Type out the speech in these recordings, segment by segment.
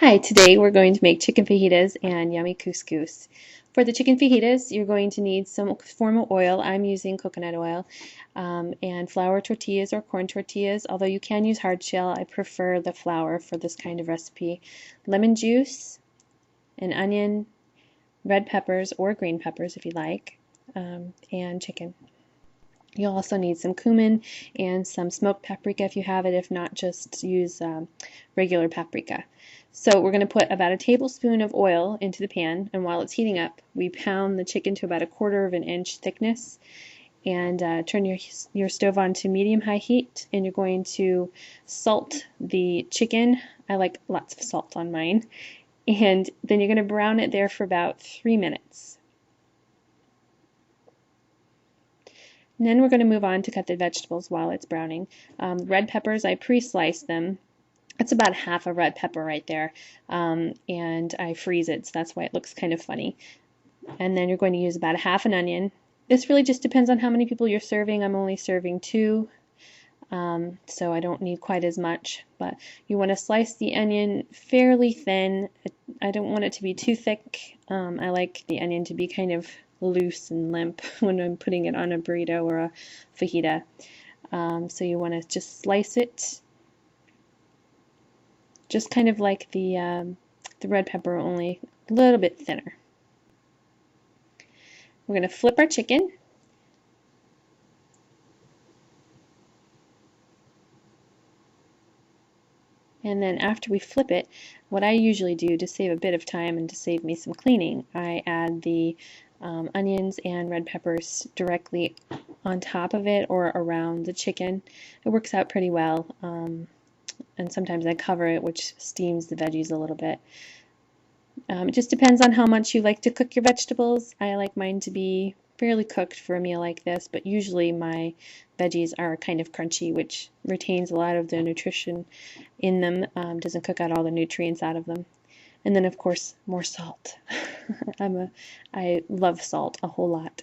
Hi, today we're going to make chicken fajitas and yummy couscous. For the chicken fajitas, you're going to need some form of oil. I'm using coconut oil, and flour tortillas or corn tortillas, although you can use hard shell. I prefer the flour for this kind of recipe. Lemon juice, an onion, red peppers or green peppers if you like, and chicken. You'll also need some cumin and some smoked paprika if you have it. If not, just use regular paprika. So we're going to put about a tablespoon of oil into the pan, and while it's heating up, we pound the chicken to about 1/4 of an inch thickness, and turn your stove on to medium-high heat, and you're going to salt the chicken. I like lots of salt on mine. And then you're going to brown it there for about 3 minutes. And then we're going to move on to cut the vegetables while it's browning. Red peppers, I pre-slice them. That's about half a red pepper right there, and I freeze it, so that's why it looks kind of funny. And then you're going to use about half an onion. This really just depends on how many people you're serving. I'm only serving 2, so I don't need quite as much. But you want to slice the onion fairly thin. I don't want it to be too thick. I like the onion to be kind of loose and limp when I'm putting it on a burrito or a fajita. So you want to just slice it just kind of like the red pepper, only a little bit thinner. We're going to flip our chicken. And then after we flip it, what I usually do to save a bit of time and to save me some cleaning, I add the onions and red peppers directly on top of it or around the chicken. It works out pretty well. And sometimes I cover it, which steams the veggies a little bit. It just depends on how much you like to cook your vegetables. I like mine to be fairly cooked for a meal like this, but usually my veggies are kind of crunchy, which retains a lot of the nutrition in them, doesn't cook out all the nutrients out of them. And then, of course, more salt. I love salt a whole lot.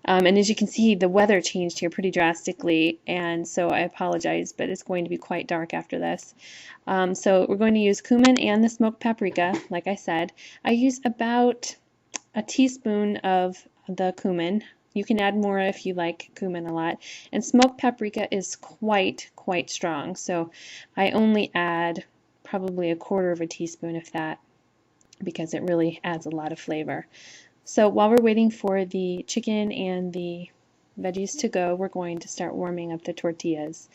And as you can see, the weather changed here pretty drastically, and so I apologize, but it's going to be quite dark after this. So we're going to use cumin and the smoked paprika, like I said. I use about a teaspoon of the cumin. You can add more if you like cumin a lot. And smoked paprika is quite strong, so I only add probably 1/4 of a teaspoon, if that, because it really adds a lot of flavor. So while we're waiting for the chicken and the veggies to go, we're going to start warming up the tortillas.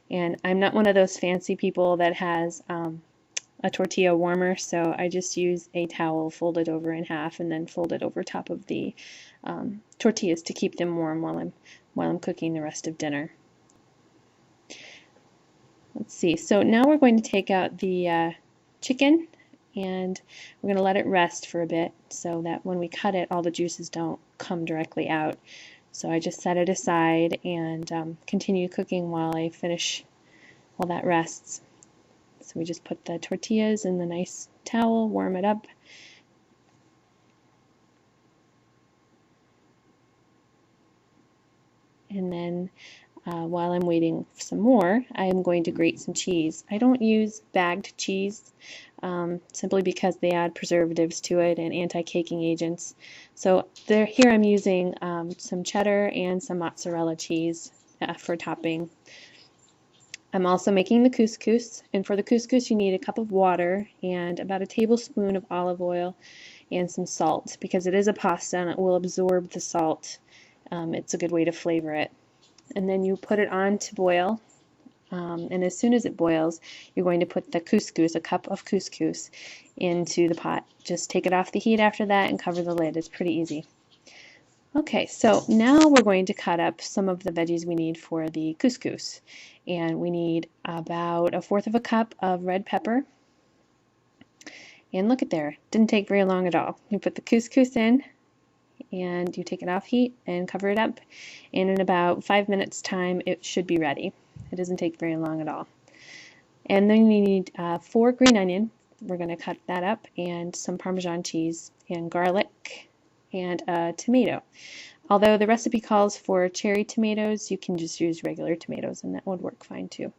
And I'm not one of those fancy people that has a tortilla warmer, so I just use a towel, fold it over in half, and then fold it over top of the tortillas to keep them warm while I'm cooking the rest of dinner. Let's see, so now we're going to take out the chicken, and we're going to let it rest for a bit so that when we cut it, all the juices don't come directly out. So I just set it aside and continue cooking while that rests. So we just put the tortillas in the nice towel, warm it up. And then while I'm waiting for some more, I'm going to grate some cheese. I don't use bagged cheese simply because they add preservatives to it and anti-caking agents. So here I'm using some cheddar and some mozzarella cheese for topping. I'm also making the couscous, and for the couscous you need a cup of water and about a tablespoon of olive oil and some salt, because it is a pasta and it will absorb the salt. It's a good way to flavor it. And then you put it on to boil, and as soon as it boils, you're going to put the couscous, a cup of couscous, into the pot. Just take it off the heat after that and cover the lid. It's pretty easy. Okay, so now we're going to cut up some of the veggies we need for the couscous. And we need about 1/4 of a cup of red pepper. And look at there, didn't take very long at all. You put the couscous in, and you take it off heat and cover it up, and in about 5 minutes time it should be ready. It doesn't take very long at all. And then you need 4 green onions. We're going to cut that up, and some Parmesan cheese and garlic and a tomato. Although the recipe calls for cherry tomatoes, you can just use regular tomatoes and that would work fine too.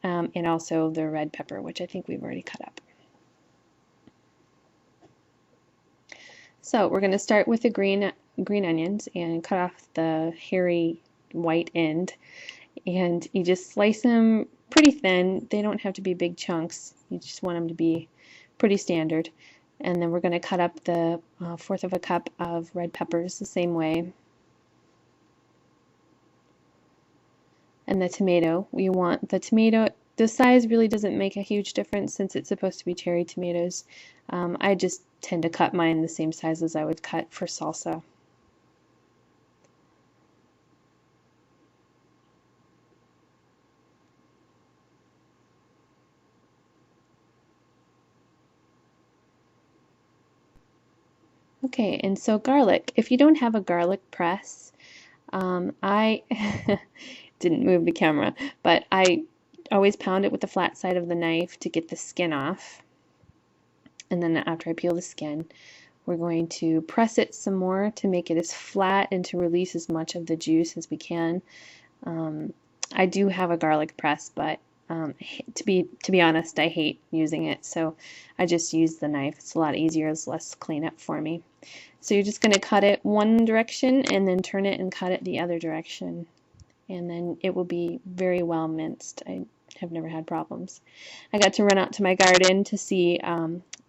And also the red pepper, which I think we've already cut up. So we're going to start with the green onions and cut off the hairy white end. And you just slice them pretty thin. They don't have to be big chunks. You just want them to be pretty standard. And then we're going to cut up the 1/4 of a cup of red peppers the same way. And the tomato, we want the tomato, the size really doesn't make a huge difference since it's supposed to be cherry tomatoes. I just tend to cut mine the same size as I would cut for salsa. Okay, and so garlic. If you don't have a garlic press, I didn't move the camera, but I always pound it with the flat side of the knife to get the skin off. And then after I peel the skin, we're going to press it some more to make it as flat and to release as much of the juice as we can. I do have a garlic press, but to be honest, I hate using it, so I just use the knife. It's a lot easier, it's less cleanup for me. So you're just going to cut it one direction and then turn it and cut it the other direction, and then it will be very well minced. I have never had problems. I got to run out to my garden to see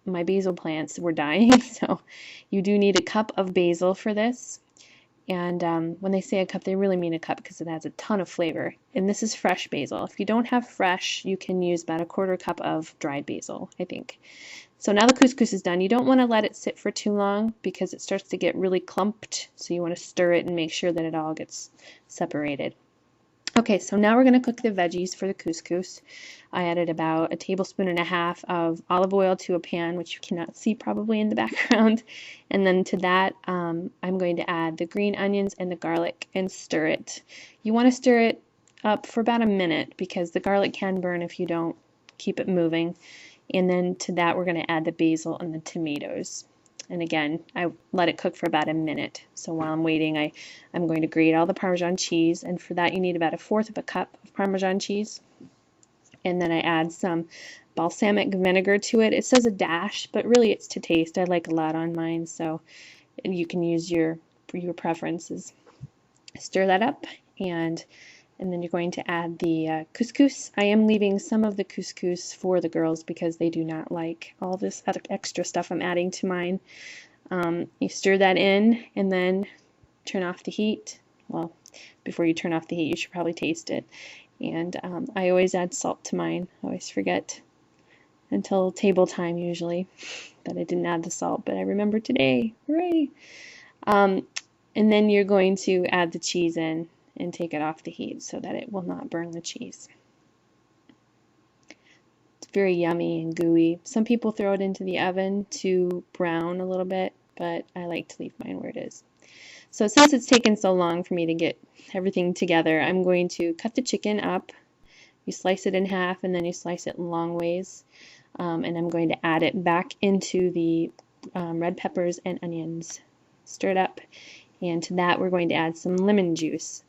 my basil plants were dying, so you do need a cup of basil for this. And when they say a cup, they really mean a cup because it adds a ton of flavor. And this is fresh basil. If you don't have fresh, you can use about 1/4 cup of dried basil, I think. So now the couscous is done. You don't want to let it sit for too long because it starts to get really clumped. So you want to stir it and make sure that it all gets separated. Okay, so now we're going to cook the veggies for the couscous. I added about 1.5 tablespoons of olive oil to a pan, which you cannot see probably in the background. And then to that, I'm going to add the green onions and the garlic and stir it. You want to stir it up for about a minute because the garlic can burn if you don't keep it moving. And then to that, we're going to add the basil and the tomatoes. And again, I let it cook for about a minute. So while I'm waiting, I'm going to grate all the Parmesan cheese, and for that you need about 1/4 of a cup of Parmesan cheese. And then I add some balsamic vinegar to it. It says a dash, but really it's to taste. I like a lot on mine, so you can use your preferences. Stir that up, and then you're going to add the couscous. I am leaving some of the couscous for the girls because they do not like all this other extra stuff I'm adding to mine. You stir that in and then turn off the heat. Well, before you turn off the heat, you should probably taste it. And I always add salt to mine. I always forget until table time usually that I didn't add the salt, but I remember today. Hooray! And then you're going to add the cheese in and take it off the heat so that it will not burn the cheese. It's very yummy and gooey. Some people throw it into the oven to brown a little bit, but I like to leave mine where it is. So since it's taken so long for me to get everything together, I'm going to cut the chicken up. You slice it in half and then you slice it in long ways. And I'm going to add it back into the red peppers and onions. Stir it up. And to that we're going to add some lemon juice.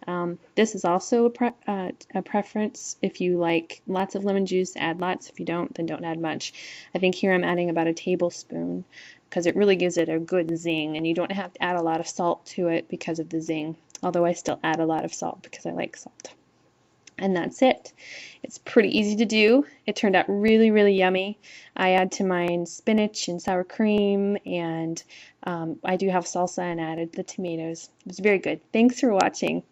This is also a preference. If you like lots of lemon juice, add lots. If you don't, then don't add much. I think here I'm adding about 1 tablespoon because it really gives it a good zing, and you don't have to add a lot of salt to it because of the zing, although I still add a lot of salt because I like salt. And that's it. It's pretty easy to do. It turned out really, really yummy. I add to mine spinach and sour cream, and I do have salsa and added the tomatoes. It was very good. Thanks for watching.